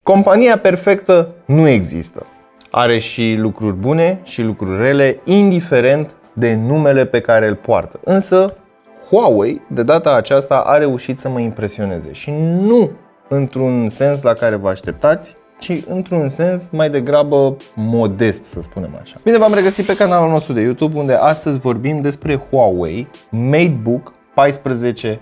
Compania perfectă nu există. Are și lucruri bune și lucruri rele, indiferent de numele pe care îl poartă. Însă, Huawei, de data aceasta, a reușit să mă impresioneze. Și nu într-un sens la care vă așteptați, ci într-un sens mai degrabă modest, să spunem așa. Bine v-am regăsit pe canalul nostru de YouTube, unde astăzi vorbim despre Huawei MateBook 14S.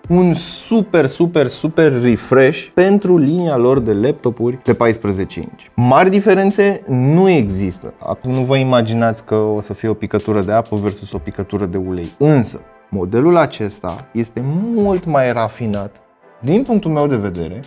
Un super refresh pentru linia lor de laptopuri de 14 inch. Mari diferențe nu există. Acum nu vă imaginați că o să fie o picătură de apă versus o picătură de ulei. Însă, modelul acesta este mult mai rafinat, din punctul meu de vedere,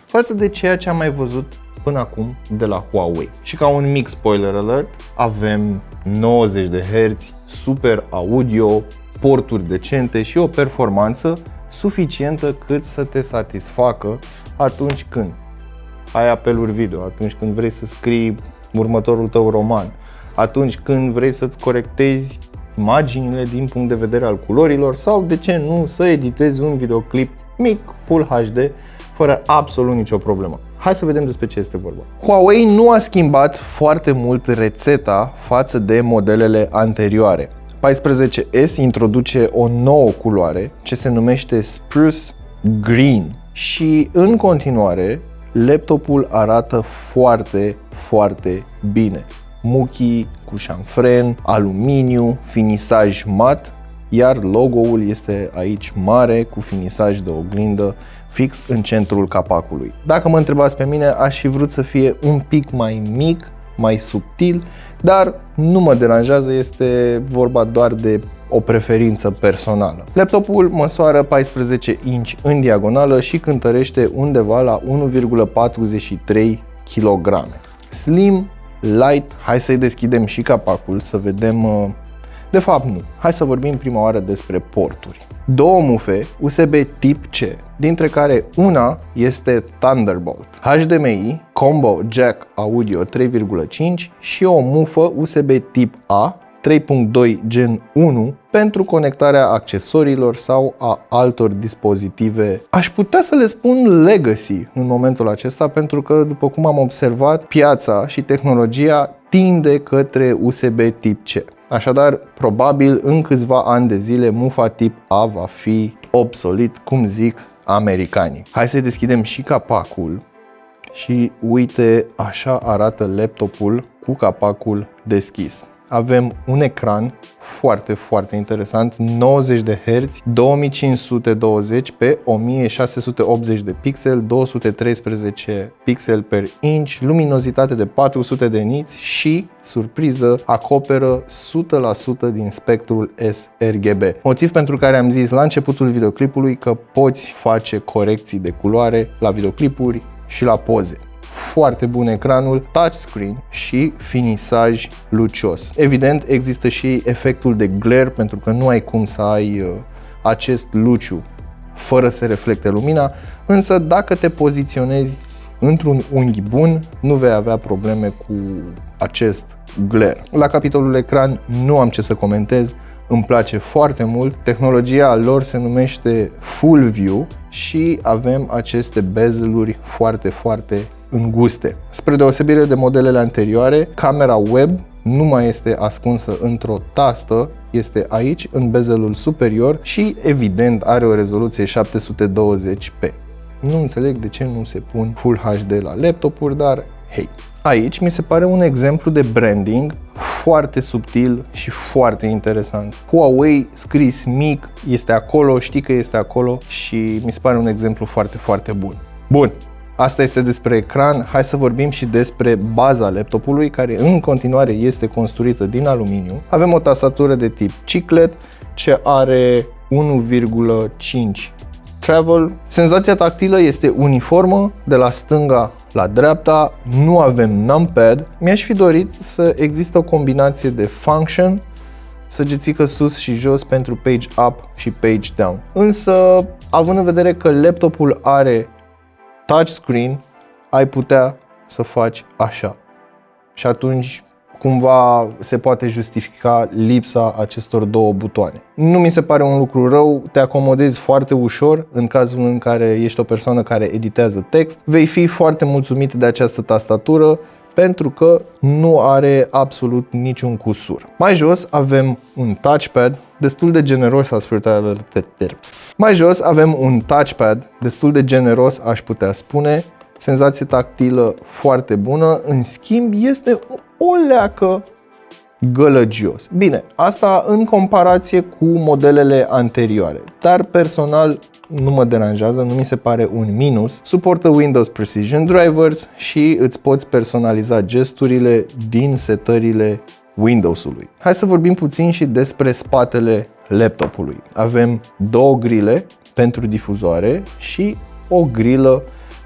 față de ceea ce am mai văzut până acum de la Huawei. Și ca un mic spoiler alert, avem 90 de Hz, super audio, porturi decente și o performanță suficientă cât să te satisfacă atunci când ai apeluri video, atunci când vrei să scrii următorul tău roman, atunci când vrei să-ți corectezi imaginile din punct de vedere al culorilor sau, de ce nu, să editezi un videoclip mic, Full HD, fără absolut nicio problemă. Hai să vedem despre ce este vorba. Huawei nu a schimbat foarte mult rețeta față de modelele anterioare. 14S introduce o nouă culoare ce se numește Spruce Green și în continuare laptopul arată foarte bine. Muchii cu șanfren, aluminiu, finisaj mat, iar logo-ul este aici mare cu finisaj de oglindă fix în centrul capacului. Dacă mă întrebați pe mine, aș fi vrut să fie un pic mai mic, mai subtil, dar nu mă deranjează, este vorba doar de o preferință personală. Laptopul măsoară 14 inch în diagonală și cântărește undeva la 1,43 kg. Slim, light, hai să-i deschidem și capacul să vedem. De fapt nu, hai să vorbim prima oară despre porturi. Două mufe USB tip C, dintre care una este Thunderbolt, HDMI, Combo Jack Audio 3.5 și o mufă USB tip A 3.2 Gen 1 pentru conectarea accesoriilor sau a altor dispozitive. Aș putea să le spun legacy în momentul acesta, pentru că, după cum am observat, piața și tehnologia tinde către USB tip C. Așadar, probabil în câțiva ani de zile mufa tip A va fi obsolet, cum zic americanii. Hai să deschidem și capacul și uite, așa arată laptopul cu capacul deschis. Avem un ecran foarte interesant, 90 de Hz, 2520 pe 1680 de pixel, 213 pixel per inch, luminozitate de 400 de nits și, surpriză, acoperă 100% din spectrul sRGB. Motiv pentru care am zis la începutul videoclipului că poți face corecții de culoare la videoclipuri și la poze. Foarte bun ecranul, touchscreen și finisaj lucios. Evident, există și efectul de glare, pentru că nu ai cum să ai acest luciu fără să reflecte lumina, însă dacă te poziționezi într-un unghi bun, nu vei avea probleme cu acest glare. La capitolul ecran nu am ce să comentez, îmi place foarte mult. Tehnologia lor se numește Full View și avem aceste bezel-uri foarte înguste. Spre deosebire de modelele anterioare, camera web nu mai este ascunsă într-o tastă, este aici în bezelul superior și evident are o rezoluție 720p. Nu înțeleg de ce nu se pun Full HD la laptopuri, dar hei. Aici mi se pare un exemplu de branding foarte subtil și foarte interesant. Huawei scris mic, este acolo, știi că este acolo și mi se pare un exemplu foarte bun. Bun. Asta este despre ecran, hai să vorbim și despre baza laptopului, care în continuare este construită din aluminiu. Avem o tastatură de tip chiclet ce are 1,5 travel. Senzația tactilă este uniformă de la stânga la dreapta, nu avem numpad. Mi-aș fi dorit să există o combinație de function, săgețică sus și jos pentru page up și page down. Însă, având în vedere că laptopul are touchscreen, ai putea să faci așa. Și atunci cumva se poate justifica lipsa acestor două butoane. Nu mi se pare un lucru rău, te acomodezi foarte ușor în cazul în care ești o persoană care editează text. Vei fi foarte mulțumit de această tastatură pentru că nu are absolut niciun cusur. Mai jos avem un touchpad destul de generos, Mai jos avem un touchpad destul de generos, aș putea spune. Senzație tactilă foarte bună, în schimb este o leacă gălăgios. Bine, asta în comparație cu modelele anterioare, dar personal nu mă deranjează, nu mi se pare un minus. Suportă Windows Precision Drivers și îți poți personaliza gesturile din setările Windows-ului. Hai să vorbim puțin și despre spatele laptopului. Avem două grile pentru difuzoare și o grilă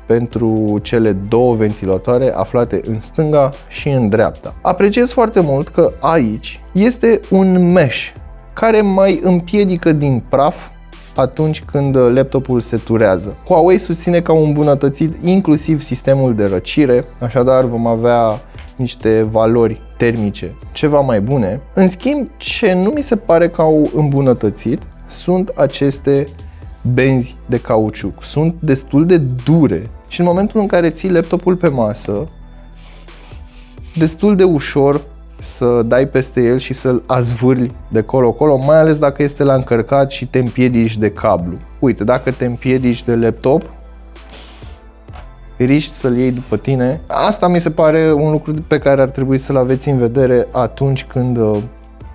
pentru cele două ventilatoare aflate în stânga și în dreapta. Apreciez foarte mult că aici este un mesh care mai împiedică din praf atunci când laptopul se turează. Huawei susține că au îmbunătățit inclusiv sistemul de răcire, așadar vom avea niște valori termice ceva mai bune. În schimb, ce nu mi se pare că au îmbunătățit sunt aceste benzi de cauciuc. Sunt destul de dure și în momentul în care ții laptopul pe masă, destul de ușor să dai peste el și să-l azvârli de colo-colo, mai ales dacă este la încărcat și te împiedici de cablu. Uite, dacă te împiedici de laptop, riști să-l iei după tine. Asta mi se pare un lucru pe care ar trebui să-l aveți în vedere atunci când,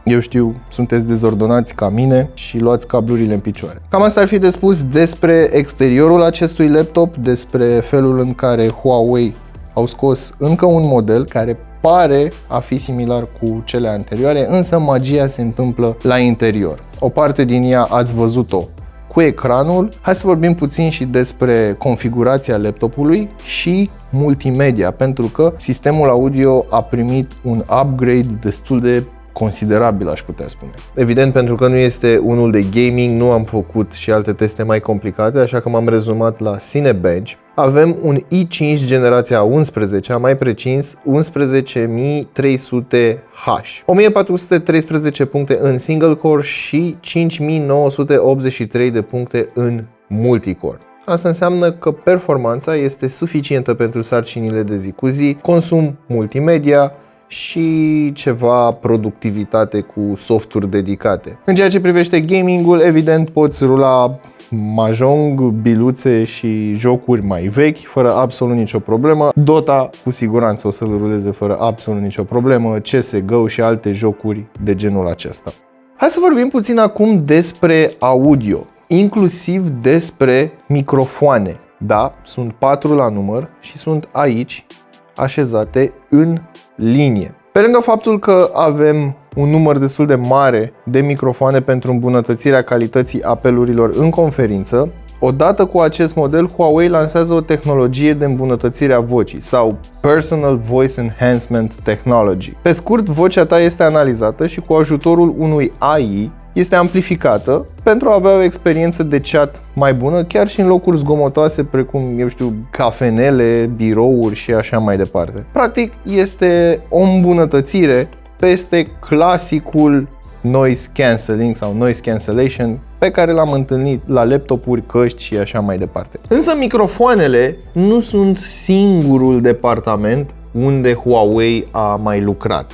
eu știu, sunteți dezordonați ca mine și luați cablurile în picioare. Cam asta ar fi de spus despre exteriorul acestui laptop, despre felul în care Huawei au scos încă un model care pare a fi similar cu cele anterioare, însă magia se întâmplă la interior. O parte din ea ați văzut-o cu ecranul. Hai să vorbim puțin și despre configurația laptopului și multimedia, pentru că sistemul audio a primit un upgrade destul de considerabil, aș putea spune. Evident, pentru că nu este unul de gaming, nu am făcut și alte teste mai complicate, așa că m-am rezumat la Cinebench. Avem un i5 generația 11, mai precis 11300H, 1413 puncte în single core și 5983 de puncte în multicore. Asta înseamnă că performanța este suficientă pentru sarcinile de zi cu zi, consum multimedia și ceva productivitate cu softuri dedicate. În ceea ce privește gamingul, evident poți rula Mahjong, biluțe și jocuri mai vechi fără absolut nicio problemă. Dota cu siguranță o să-l ruleze fără absolut nicio problemă, CSGO și alte jocuri de genul acesta. Hai să vorbim puțin acum despre audio, inclusiv despre microfoane. Da, sunt 4 la număr și sunt aici așezate în linie. Pe lângă faptul că avem un număr destul de mare de microfoane pentru îmbunătățirea calității apelurilor în conferință, odată cu acest model, Huawei lansează o tehnologie de îmbunătățire a vocii sau Personal Voice Enhancement Technology. Pe scurt, vocea ta este analizată și cu ajutorul unui AI este amplificată pentru a avea o experiență de chat mai bună, chiar și în locuri zgomotoase precum, eu știu, cafenele, birouri și așa mai departe. Practic, este o îmbunătățire peste clasicul noise cancelling sau noise cancellation pe care l-am întâlnit la laptopuri, căști și așa mai departe. Însă microfoanele nu sunt singurul departament unde Huawei a mai lucrat.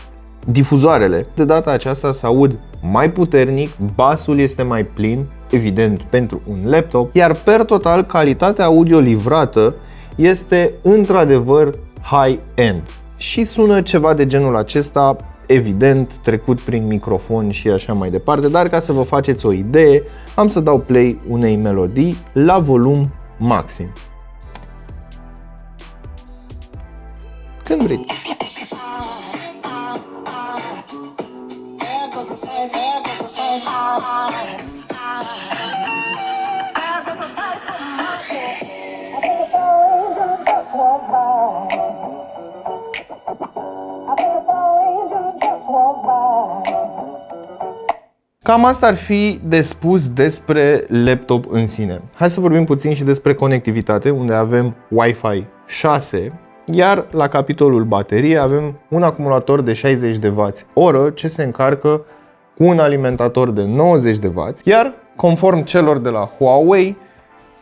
Difuzoarele, de data aceasta, se aud mai puternic, basul este mai plin, evident pentru un laptop, iar per total calitatea audio livrată este într-adevăr high-end și sună ceva de genul acesta, evident trecut prin microfon și așa mai departe, dar ca să vă faceți o idee, am să dau play unei melodii la volum maxim. Când vrei. Cam asta ar fi de spus despre laptop în sine. Hai să vorbim puțin și despre conectivitate, unde avem Wi-Fi 6 Iar la capitolul baterie avem un acumulator de 60 de Wh ce se încarcă cu un alimentator de 90 de W, iar conform celor de la Huawei,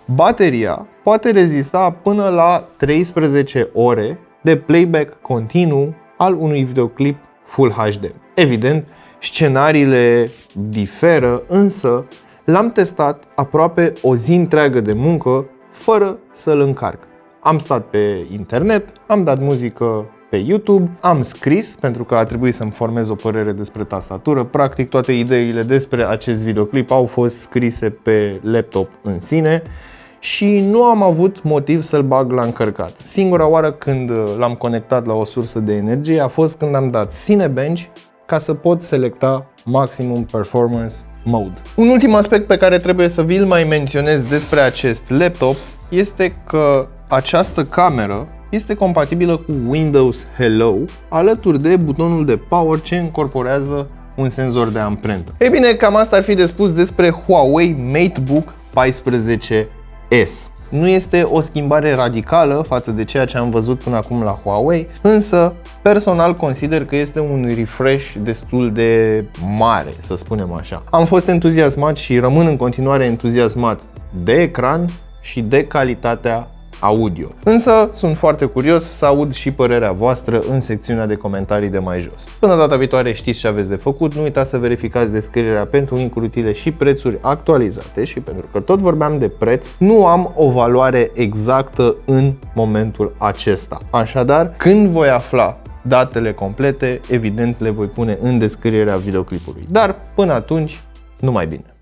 bateria poate rezista până la 13 ore de playback continuu al unui videoclip Full HD. Evident, scenariile diferă, însă l-am testat aproape o zi întreagă de muncă fără să-l încarc. Am stat pe internet, am dat muzică pe YouTube, am scris pentru că a trebuit să-mi formez o părere despre tastatură. Practic toate ideile despre acest videoclip au fost scrise pe laptop în sine și nu am avut motiv să-l bag la încărcat. Singura oară când l-am conectat la o sursă de energie a fost când am dat Cinebench ca să pot selecta Maximum Performance Mode. Un ultim aspect pe care trebuie să vi-l mai menționez despre acest laptop este că această cameră este compatibilă cu Windows Hello alături de butonul de power ce încorporează un senzor de amprentă. Ei bine, cam asta ar fi de spus despre Huawei MateBook 14S. Nu este o schimbare radicală față de ceea ce am văzut până acum la Huawei, însă personal consider că este un refresh destul de mare, să spunem așa. Am fost entuziasmat și rămân în continuare entuziasmat de ecran și de calitatea audio. Însă sunt foarte curios să aud și părerea voastră în secțiunea de comentarii de mai jos. Până data viitoare știți ce aveți de făcut, nu uitați să verificați descrierea pentru linkuri utile și prețuri actualizate și pentru că tot vorbeam de preț, nu am o valoare exactă în momentul acesta. Așadar, când voi afla datele complete, evident le voi pune în descrierea videoclipului. Dar până atunci, numai bine!